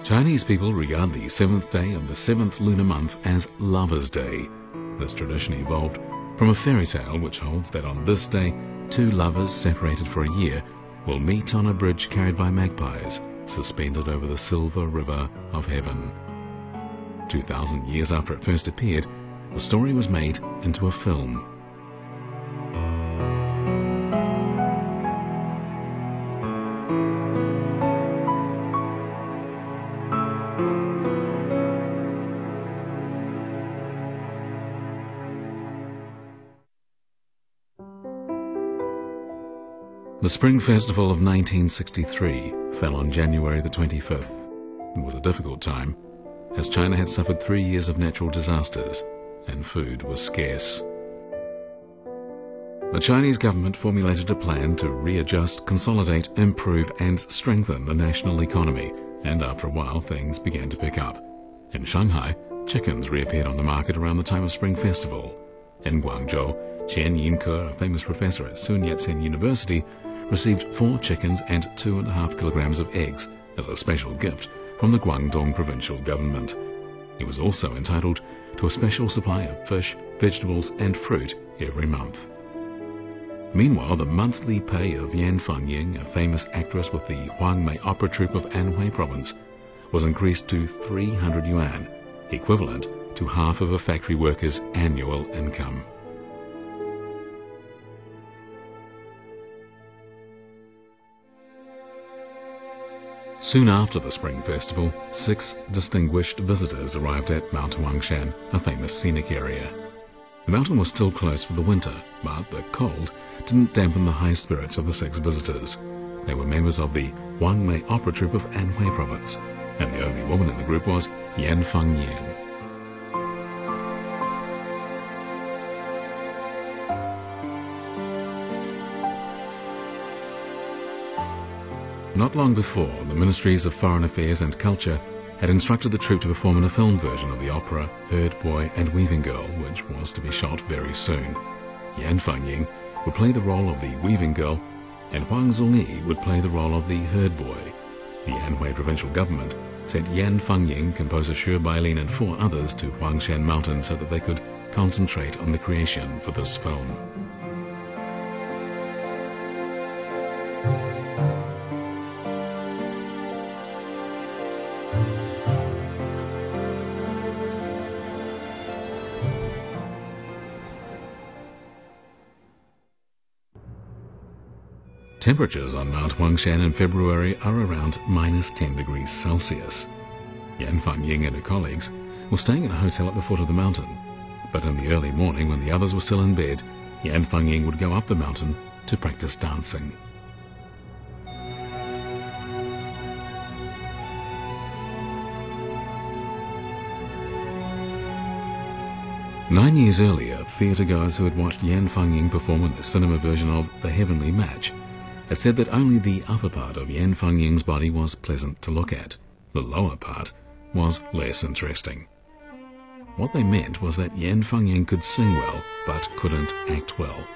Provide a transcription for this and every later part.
Chinese people regard the 7th day of the 7th lunar month as Lover's Day. This tradition evolved from a fairy tale which holds that on this day, two lovers separated for a year will meet on a bridge carried by magpies, suspended over the silver river of heaven. 2,000 years after it first appeared, the story was made into a film. The Spring Festival of 1963 fell on January the 25th. It was a difficult time, as China had suffered 3 years of natural disasters and food was scarce. The Chinese government formulated a plan to readjust, consolidate, improve and strengthen the national economy, and after a while things began to pick up. In Shanghai, chickens reappeared on the market around the time of Spring Festival. In Guangzhou, Chen Yinke, a famous professor at Sun Yat-sen University, received 4 chickens and 2.5 kilograms of eggs as a special gift from the Guangdong provincial government. He was also entitled to a special supply of fish, vegetables and fruit every month. Meanwhile, the monthly pay of Yan Fangying, a famous actress with the Huangmei opera troupe of Anhui province, was increased to 300 yuan, equivalent to half of a factory worker's annual income. Soon after the Spring Festival, 6 distinguished visitors arrived at Mount Huangshan, a famous scenic area. The mountain was still closed for the winter, but the cold didn't dampen the high spirits of the 6 visitors. They were members of the Huangmei opera troupe of Anhui province, and the only woman in the group was Yan Fangying. Not long before, the Ministries of Foreign Affairs and Culture had instructed the troupe to perform in a film version of the opera Herd Boy and Weaving Girl, which was to be shot very soon. Yan Fangying would play the role of the Weaving Girl, and Huang Zongyi would play the role of the Herd Boy. The Anhui provincial government sent Yan Fangying, composer Shi Bailin and 4 others to Huangshan Mountain so that they could concentrate on the creation for this film. Temperatures on Mount Huangshan in February are around -10 degrees Celsius. Yan Fangying and her colleagues were staying in a hotel at the foot of the mountain, but in the early morning when the others were still in bed, Yan Fangying would go up the mountain to practice dancing. Nine years earlier, theatre-goers who had watched Yan Fangying perform in the cinema version of The Heavenly Match had said that only the upper part of Yan Fangying's body was pleasant to look at. The lower part was less interesting. What they meant was that Yan Fangying could sing well, but couldn't act well.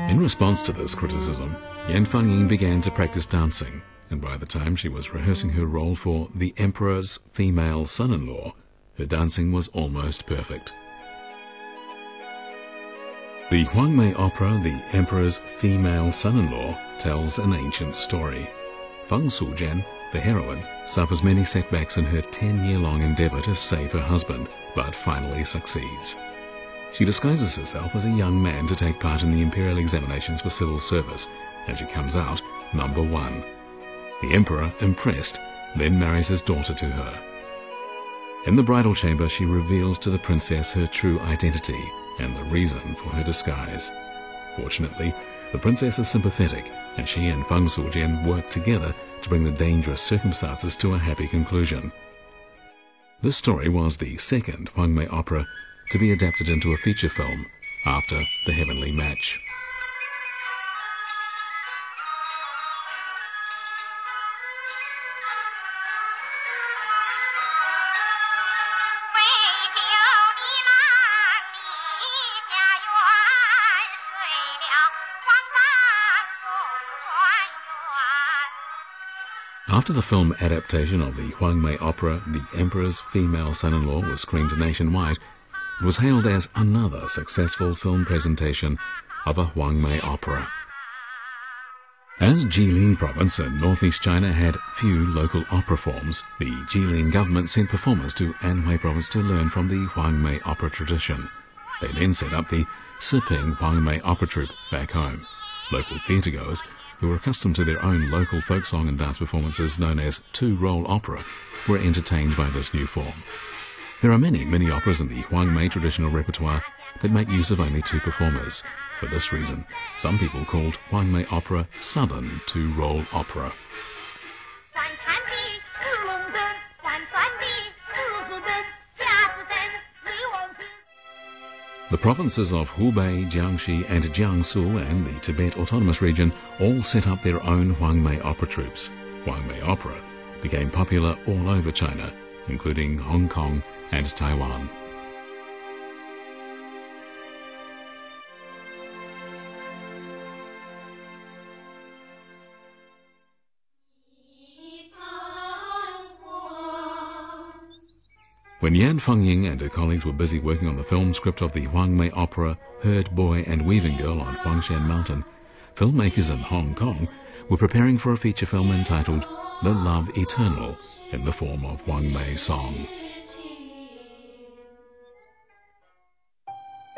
In response to this criticism, Yan Fangying began to practice dancing, and by the time she was rehearsing her role for the Emperor's female son-in-law, her dancing was almost perfect. The Huangmei opera, The Emperor's Female Son-in-Law, tells an ancient story. Feng Sujian, the heroine, suffers many setbacks in her 10-year-long endeavor to save her husband, but finally succeeds. She disguises herself as a young man to take part in the imperial examinations for civil service, and she comes out number 1. The emperor, impressed, then marries his daughter to her. In the bridal chamber, she reveals to the princess her true identity and the reason for her disguise. Fortunately, the princess is sympathetic, and she and Feng Sujian work together to bring the dangerous circumstances to a happy conclusion. This story was the second Huangmei opera to be adapted into a feature film after The Heavenly Match. After the film adaptation of the Huangmei opera The Emperor's Female Son-in-Law was screened nationwide, it was hailed as another successful film presentation of a Huangmei opera. As Jilin province in northeast China had few local opera forms, the Jilin government sent performers to Anhui province to learn from the Huangmei opera tradition. They then set up the Siping Huangmei opera troupe back home. Local theatregoers, who were accustomed to their own local folk song and dance performances known as two-role opera, were entertained by this new form. There are many mini-operas in the Huangmei traditional repertoire that make use of only two performers. For this reason, some people called Huangmei opera Southern two-role opera. The provinces of Hubei, Jiangxi and Jiangsu and the Tibet Autonomous Region all set up their own Huangmei opera troupes. Huangmei opera became popular all over China, including Hong Kong and Taiwan. When Yan Fengying and her colleagues were busy working on the film script of the Huangmei opera Herd Boy and Weaving Girl on Huangshan Mountain, filmmakers in Hong Kong were preparing for a feature film entitled The Love Eternal in the form of Huangmei song.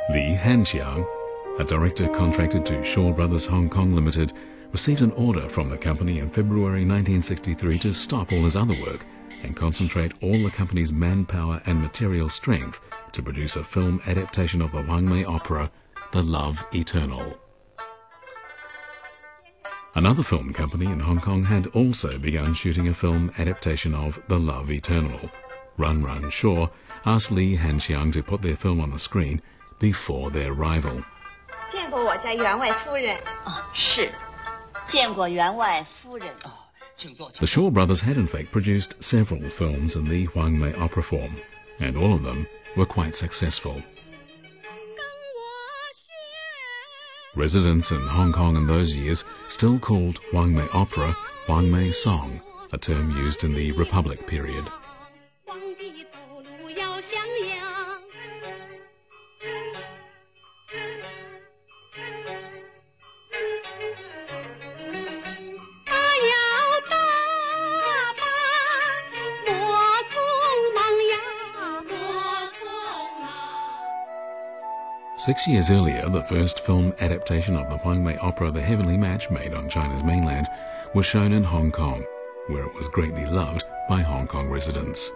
Li Hanxiang, a director contracted to Shaw Brothers Hong Kong Limited, received an order from the company in February 1963 to stop all his other work and concentrate all the company's manpower and material strength to produce a film adaptation of the Huangmei opera, The Love Eternal. Another film company in Hong Kong had also begun shooting a film adaptation of The Love Eternal. Run Run Shaw asked Li Hanxiang to put their film on the screen before their rival. 见过我家员外夫人。是，见过员外夫人。 The Shaw Brothers had in fact produced several films in the Huangmei opera form, and all of them were quite successful. Residents in Hong Kong in those years still called Huangmei opera Huangmei song, a term used in the Republic period. Six years earlier, the first film adaptation of the Huangmei opera The Heavenly Match, made on China's mainland, was shown in Hong Kong, where it was greatly loved by Hong Kong residents.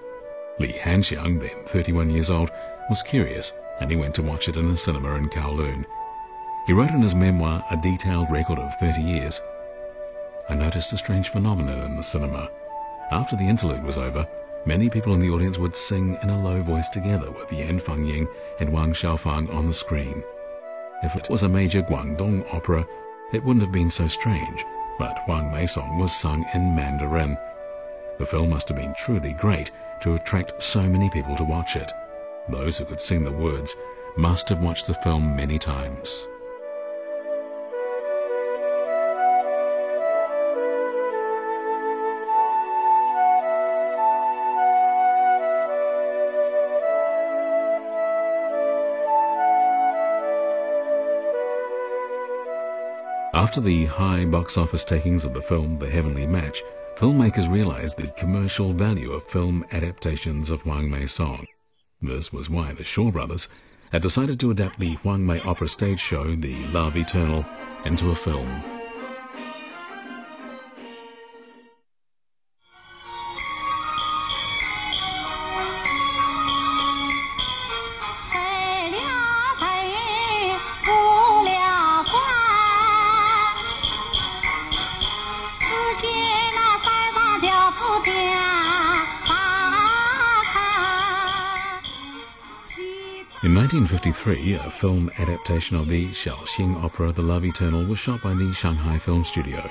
Li Hanxiang, then 31 years old, was curious, and he went to watch it in a cinema in Kowloon. He wrote in his memoir a detailed record of 30 years. I noticed a strange phenomenon in the cinema. After the interlude was over, many people in the audience would sing in a low voice together with Yan Fengying and Wang Xiaofang on the screen. If it was a major Guangdong opera, it wouldn't have been so strange, but Huangmei song was sung in Mandarin. The film must have been truly great to attract so many people to watch it. Those who could sing the words must have watched the film many times. After the high box office takings of the film The Heavenly Match, filmmakers realized the commercial value of film adaptations of Huangmei song. This was why the Shaw Brothers had decided to adapt the Huangmei opera stage show The Love Eternal into a film. In 1953, a film adaptation of the Shaoxing opera The Love Eternal was shot by the Shanghai Film Studio.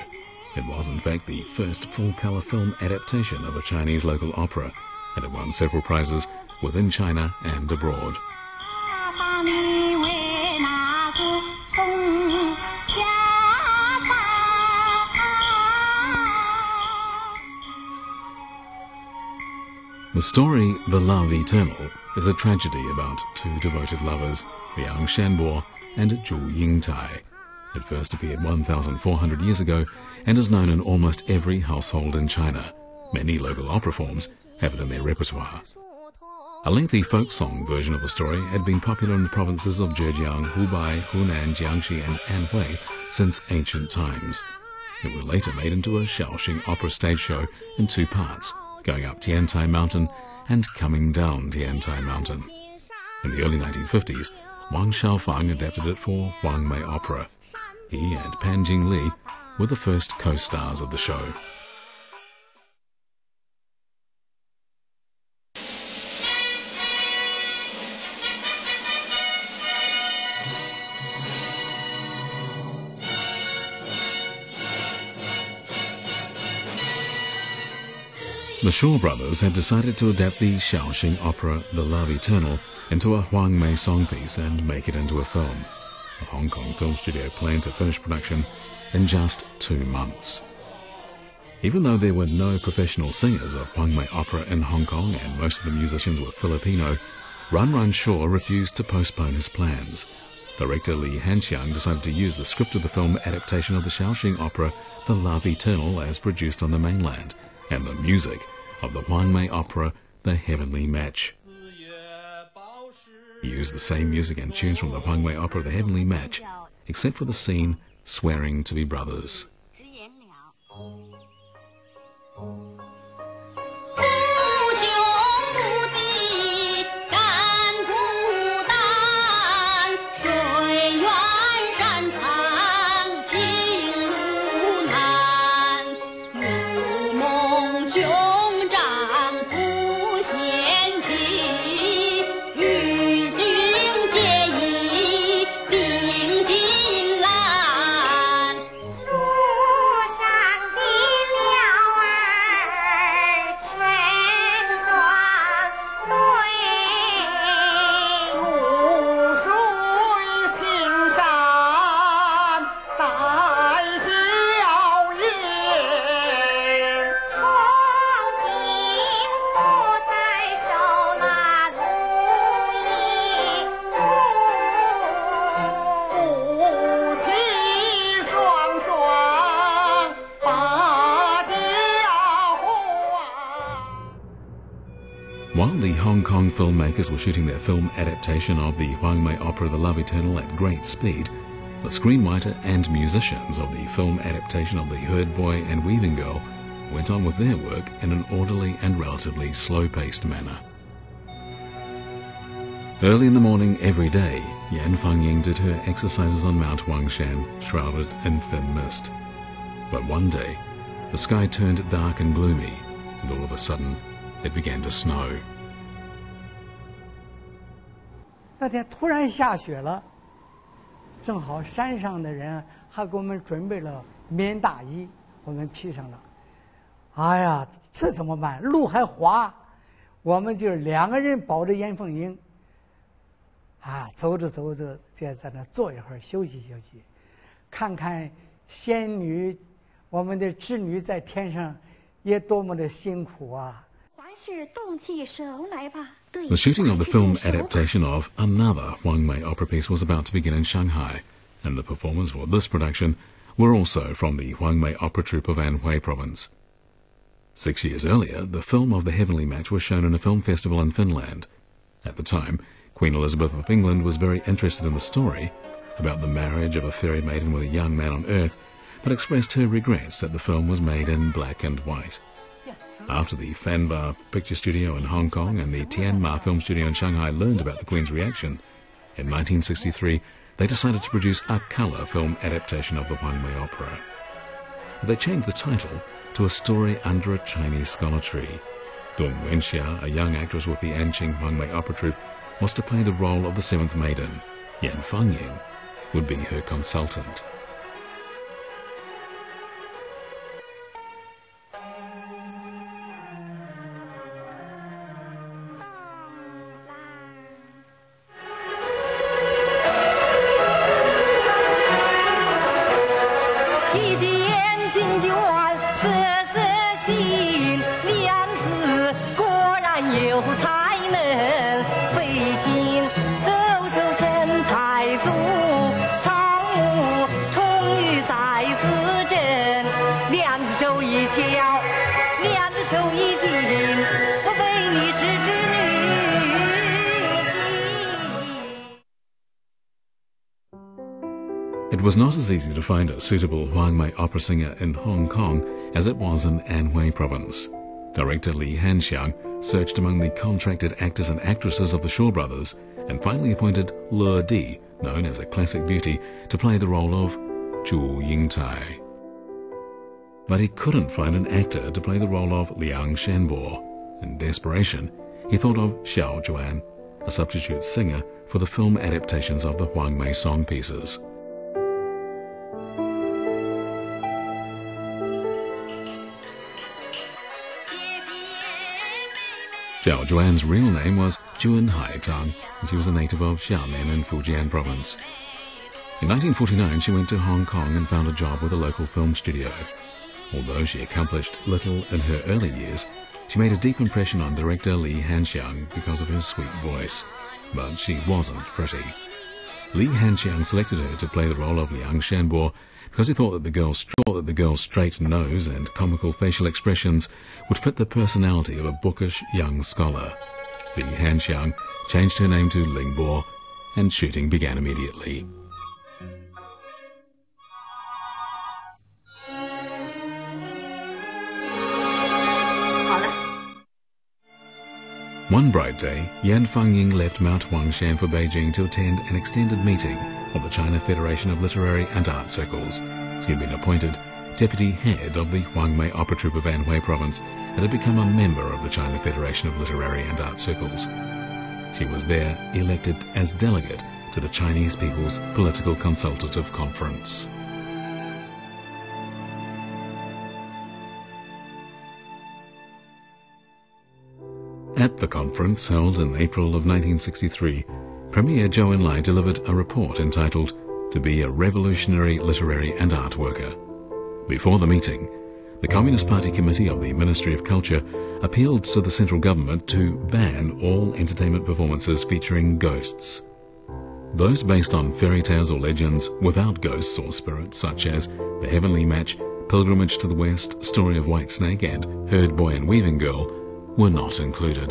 It was in fact the first full-colour film adaptation of a Chinese local opera, and it won several prizes within China and abroad. The story, The Love Eternal, is a tragedy about two devoted lovers, Liang Shanbo and Zhu Yingtai. It first appeared 1,400 years ago and is known in almost every household in China. Many local opera forms have it in their repertoire. A lengthy folk song version of the story had been popular in the provinces of Zhejiang, Hubei, Hunan, Jiangxi and Anhui since ancient times. It was later made into a Shaoxing opera stage show in two parts, going up Tiantai Mountain and coming down Tiantai Mountain. In the early 1950s, Wang Xiaofang adapted it for Huangmei Opera. He and Pan Jingli were the first co-stars of the show. The Shaw brothers had decided to adapt the Shaoxing opera The Love Eternal into a Huangmei songpiece and make it into a film. The Hong Kong film studio planned to finish production in just 2 months. Even though there were no professional singers of Huangmei opera in Hong Kong and most of the musicians were Filipino, Run Run Shaw refused to postpone his plans. Director Li Hanxiang decided to use the script of the film adaptation of the Shaoxing opera The Love Eternal as produced on the mainland, and the music of the Huangmei opera The Heavenly Match. He used the same music and tunes from the Huangmei opera The Heavenly Match, except for the scene swearing to be brothers. While the Hong Kong filmmakers were shooting their film adaptation of the Huangmei opera The Love Eternal at great speed, the screenwriter and musicians of the film adaptation of The Herd Boy and Weaving Girl went on with their work in an orderly and relatively slow-paced manner. Early in the morning every day, Yan Fangying did her exercises on Mount Huangshan, shrouded in thin mist. But one day, the sky turned dark and gloomy, and all of a sudden, it began to snow. 那天突然下雪了，正好山上的人还给我们准备了棉大衣，我们披上了。哎呀，这怎么办？路还滑，我们就2个人抱着严凤英，走着走着，就在那坐一会儿休息休息，看看仙女，我们的织女在天上也多么的辛苦啊。 The shooting of the film adaptation of another Huangmei opera piece was about to begin in Shanghai, and the performers for this production were also from the Huangmei opera troupe of Anhui province. 6 years earlier, the film of The Heavenly Match was shown in a film festival in Finland. At the time, Queen Elizabeth of England was very interested in the story about the marriage of a fairy maiden with a young man on Earth, but expressed her regrets that the film was made in black and white. After the Fanba Picture Studio in Hong Kong and the Tianma Film Studio in Shanghai learned about the Queen's reaction, in 1963 they decided to produce a colour film adaptation of the Huangmei opera. They changed the title to A Story Under a Chinese Scholar Tree. Dong Wenxia, a young actress with the Anqing Huangmei opera troupe, was to play the role of the Seventh Maiden. Yan Fangying would be her consultant. It was not as easy to find a suitable Huangmei opera singer in Hong Kong as it was in Anhui province. Director Li Hanxiang searched among the contracted actors and actresses of the Shaw Brothers and finally appointed Le Di, known as a classic beauty, to play the role of Zhu Yingcai. But he couldn't find an actor to play the role of Liang Shanbo. In desperation, he thought of Xiao Zhuan, a substitute singer for the film adaptations of the Huangmei song pieces. Xiao Zhuan's real name was Juan Haitang, and she was a native of Xiamen in Fujian province. In 1949, she went to Hong Kong and found a job with a local film studio. Although she accomplished little in her early years, she made a deep impression on director Li Hanxiang because of her sweet voice. But she wasn't pretty. Li Hanxiang selected her to play the role of Liang Shanbo because he thought that the girl's straight nose and comical facial expressions would fit the personality of a bookish young scholar. Li Hanxiang changed her name to Ling Bo, and shooting began immediately. One bright day, Yan Fangying left Mount Huangshan for Beijing to attend an extended meeting of the China Federation of Literary and Art Circles. She had been appointed deputy head of the Huangmei Opera Troupe of Anhui Province and had become a member of the China Federation of Literary and Art Circles. She was there elected as delegate to the Chinese People's Political Consultative Conference. At the conference, held in April of 1963, Premier Zhou Enlai delivered a report entitled "To be a Revolutionary Literary and Art Worker." Before the meeting, the Communist Party Committee of the Ministry of Culture appealed to the central government to ban all entertainment performances featuring ghosts. Those based on fairy tales or legends without ghosts or spirits, such as The Heavenly Match, Pilgrimage to the West, Story of White Snake, and Herd Boy and Weaving Girl, were not included.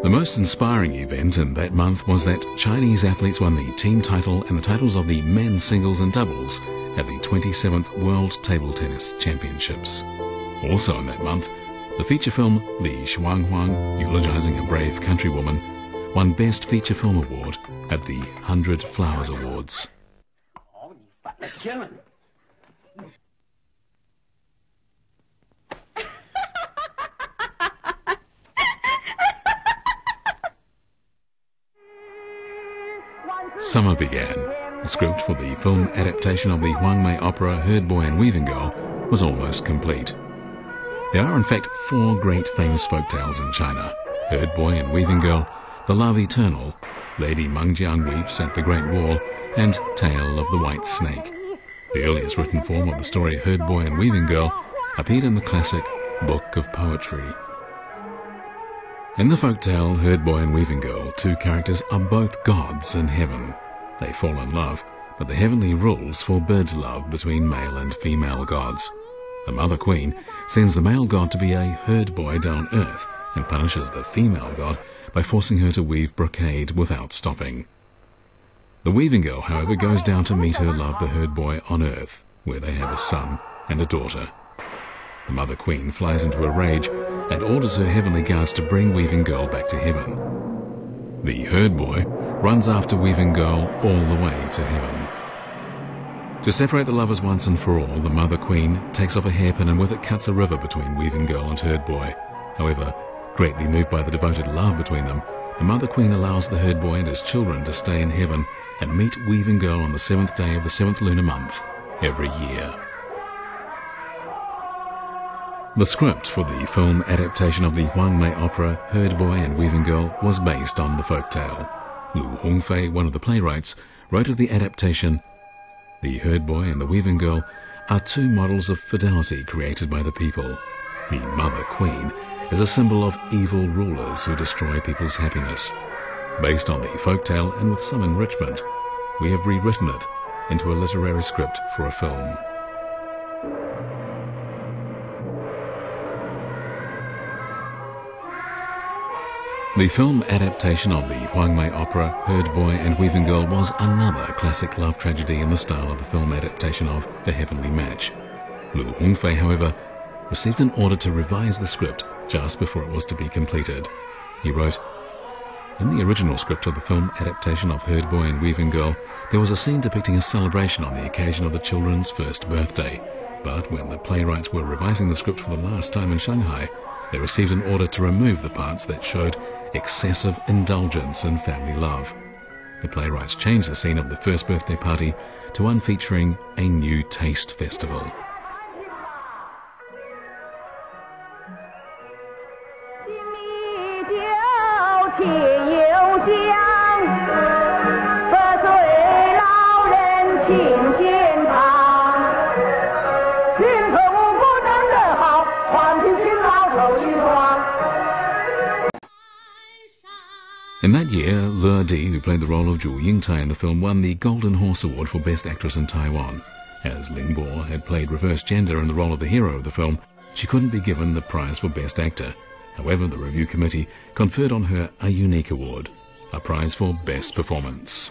The most inspiring event in that month was that Chinese athletes won the team title and the titles of the men's singles and doubles at the 27th World Table Tennis Championships. Also in that month, the feature film Li Shuanghuang, eulogizing a brave countrywoman, won Best Feature Film Award at the 100 Flowers Awards. Summer began. The script for the film adaptation of the Huangmei opera Herd Boy and Weaving Girl was almost complete. There are in fact 4 great famous folktales in China: Herd Boy and Weaving Girl, The Love Eternal, Lady Mengjiang Weeps at the Great Wall, and Tale of the White Snake. The earliest written form of the story Herd Boy and Weaving Girl appeared in the classic Book of Poetry. In the folktale Herd Boy and Weaving Girl, 2 characters are both gods in heaven. They fall in love, but the heavenly rules forbid love between male and female gods. The Mother Queen sends the male god to be a herd boy down earth and punishes the female god by forcing her to weave brocade without stopping. The Weaving Girl, however, goes down to meet her love, the herd boy, on earth, where they have a son and a daughter. The Mother Queen flies into a rage and orders her heavenly guards to bring Weaving Girl back to heaven. The herd boy runs after Weaving Girl all the way to heaven. To separate the lovers once and for all, the Mother Queen takes off a hairpin and with it cuts a river between Weaving Girl and herd boy. However, greatly moved by the devoted love between them, the Mother Queen allows the herd boy and his children to stay in heaven and meet Weaving Girl on the 7th day of the 7th lunar month every year. The script for the film adaptation of the Huangmei opera Herd Boy and Weaving Girl was based on the folktale. Lu Hongfei, one of the playwrights, wrote of the adaptation, "The herd boy and the weaving girl are 2 models of fidelity created by the people. The Mother Queen is a symbol of evil rulers who destroy people's happiness. Based on the folktale and with some enrichment, we have rewritten it into a literary script for a film." The film adaptation of the Huangmei opera Herd Boy and Weaving Girl was another classic love tragedy in the style of the film adaptation of The Heavenly Match. Lu Hongfei, however, received an order to revise the script just before it was to be completed. He wrote, "In the original script of the film adaptation of Herd Boy and Weaving Girl, there was a scene depicting a celebration on the occasion of the children's first birthday. But when the playwrights were revising the script for the last time in Shanghai, they received an order to remove the parts that showed excessive indulgence in family love. The playwrights changed the scene of the first birthday party to one featuring a new taste festival." In that year, Le Di, who played the role of Zhu Yingtai in the film, won the Golden Horse Award for Best Actress in Taiwan. As Ling Bo had played reverse gender in the role of the hero of the film, she couldn't be given the prize for Best Actor. However, the review committee conferred on her a unique award, a prize for Best Performance.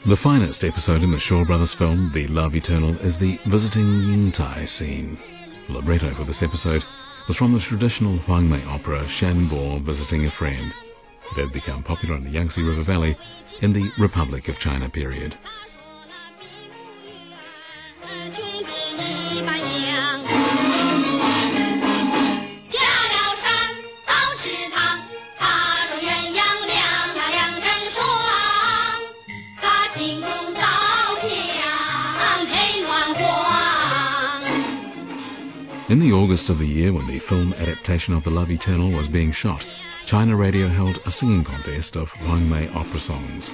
The finest episode in the Shaw Brothers film, The Love Eternal, is the Visiting Yingtai scene. The libretto for this episode was from the traditional Huangmei opera Shan Bo Visiting a Friend. It had become popular in the Yangtze River Valley in the Republic of China period. In the August of the year when the film adaptation of The Love Eternal was being shot, China Radio held a singing contest of Huangmei opera songs.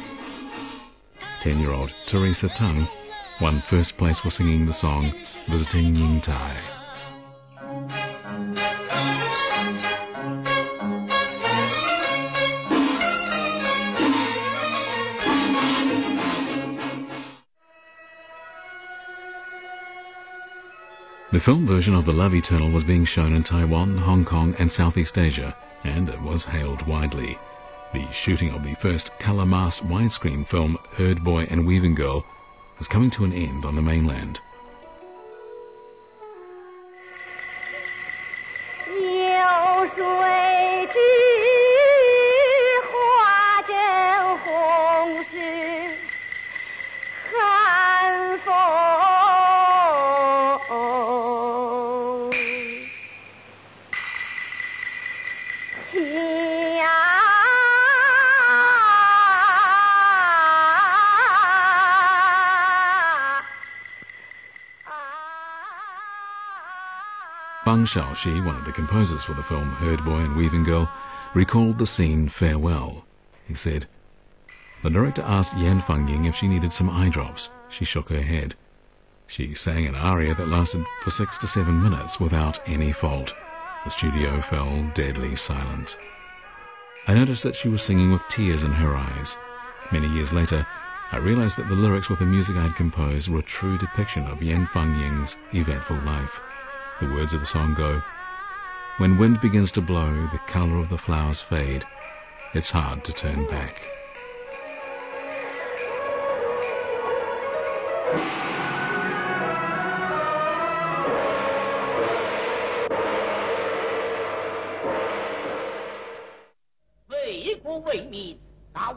10-year-old Teresa Tang won first place for singing the song Visiting Yingtai. The film version of The Love Eternal was being shown in Taiwan, Hong Kong and Southeast Asia, and it was hailed widely. The shooting of the first colour-masked widescreen film Herd Boy and Weaving Girl was coming to an end on the mainland. Fang Xiaoxi, one of the composers for the film Herd Boy and Weaving Girl, recalled the scene farewell. He said, "The director asked Yan Fangying if she needed some eye drops. She shook her head. She sang an aria that lasted for 6 to 7 minutes without any fault. The studio fell deadly silent. I noticed that she was singing with tears in her eyes. Many years later, I realized that the lyrics with the music I had composed were a true depiction of Yan Fangying's eventful life. The words of the song go, "When wind begins to blow, the color of the flowers fade. It's hard to turn back."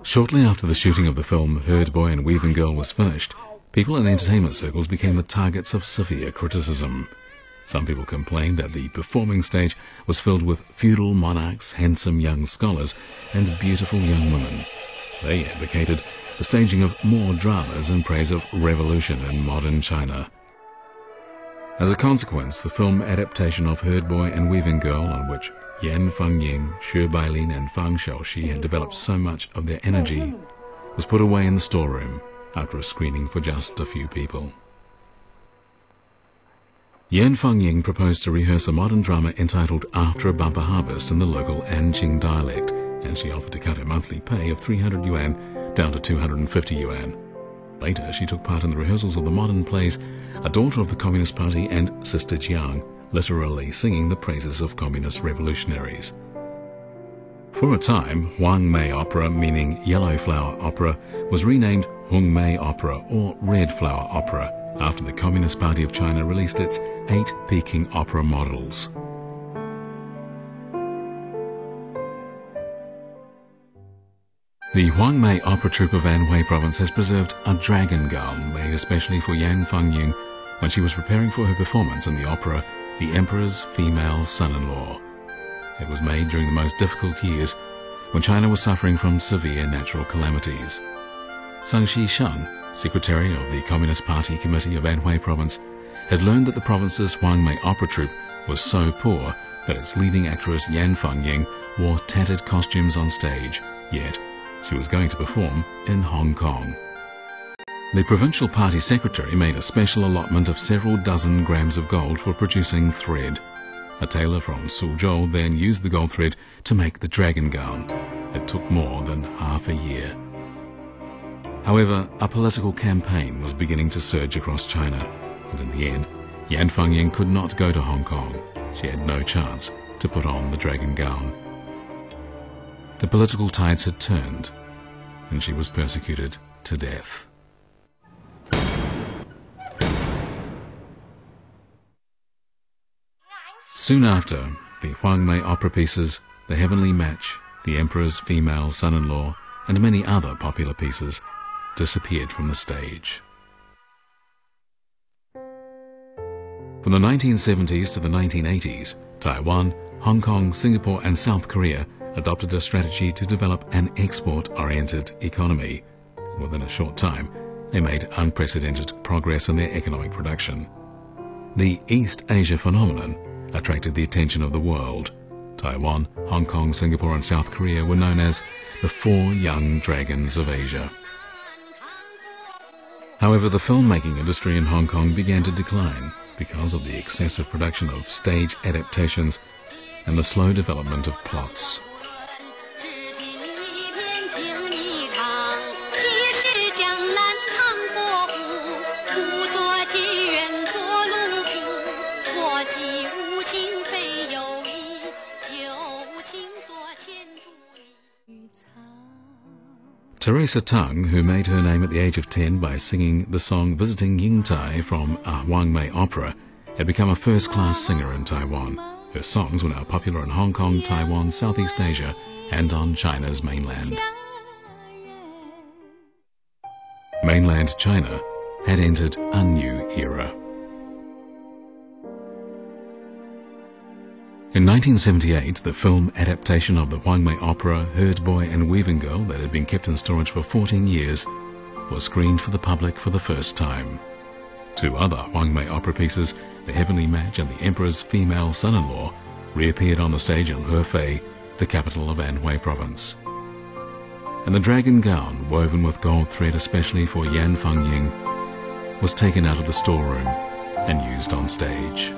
Shortly after the shooting of the film Herd Boy and Weaving Girl was finished, people in entertainment circles became the targets of severe criticism. Some people complained that the performing stage was filled with feudal monarchs, handsome young scholars, and beautiful young women. They advocated the staging of more dramas in praise of revolution in modern China. As a consequence, the film adaptation of Herd Boy and Weaving Girl, on which Yan Fangying, Xue Bailin and Fang Xiaoxi had developed so much of their energy, was put away in the storeroom after a screening for just a few people. Yan Fangying proposed to rehearse a modern drama entitled After a Bumper Harvest in the local Anqing dialect, and she offered to cut her monthly pay of 300 yuan down to 250 yuan. Later, she took part in the rehearsals of the modern plays A Daughter of the Communist Party and Sister Jiang, literally singing the praises of communist revolutionaries. For a time, Huang Mei Opera, meaning Yellow Flower Opera, was renamed Hung Mei Opera or Red Flower Opera after the Communist Party of China released its 8 Peking opera models. The Huang Mei Opera Troupe of Anhui Province has preserved a dragon gown made especially for Yan Fengying when she was preparing for her performance in the opera The Emperor's Female Son-in-Law. It was made during the most difficult years when China was suffering from severe natural calamities. Zhang Xishan, secretary of the Communist Party Committee of Anhui Province, had learned that the province's Huang Mei Opera Troupe was so poor that its leading actress Yan Fengying wore tattered costumes on stage, yet she was going to perform in Hong Kong. The provincial party secretary made a special allotment of several dozen grams of gold for producing thread. A tailor from Suzhou then used the gold thread to make the dragon gown. It took more than half a year. However, a political campaign was beginning to surge across China, and in the end, Yan Fengying could not go to Hong Kong. She had no chance to put on the dragon gown. The political tides had turned, and she was persecuted to death. Soon after, the Huang Mei opera pieces, The Heavenly Match, The Emperor's Female Son-in-Law, and many other popular pieces disappeared from the stage. From the 1970s to the 1980s, Taiwan, Hong Kong, Singapore and South Korea adopted a strategy to develop an export-oriented economy. Within a short time, they made unprecedented progress in their economic production. The East Asia phenomenon attracted the attention of the world. Taiwan, Hong Kong, Singapore and South Korea were known as the 4 young dragons of Asia. However, the filmmaking industry in Hong Kong began to decline because of the excessive production of stage adaptations and the slow development of plots. Teresa Tung, who made her name at the age of 10 by singing the song Visiting Yingtai from a Huang Mei opera, had become a first-class singer in Taiwan. Her songs were now popular in Hong Kong, Taiwan, Southeast Asia, and on China's mainland. Mainland China had entered a new era. In 1978, the film adaptation of the Huang Mei opera Herd Boy and Weaving Girl that had been kept in storage for 14 years was screened for the public for the first time. 2 other Huang Mei opera pieces, The Heavenly Match and The Emperor's Female Son-in-Law, reappeared on the stage in Hefei, the capital of Anhui Province. And the dragon gown, woven with gold thread especially for Yan Fengying, was taken out of the storeroom and used on stage.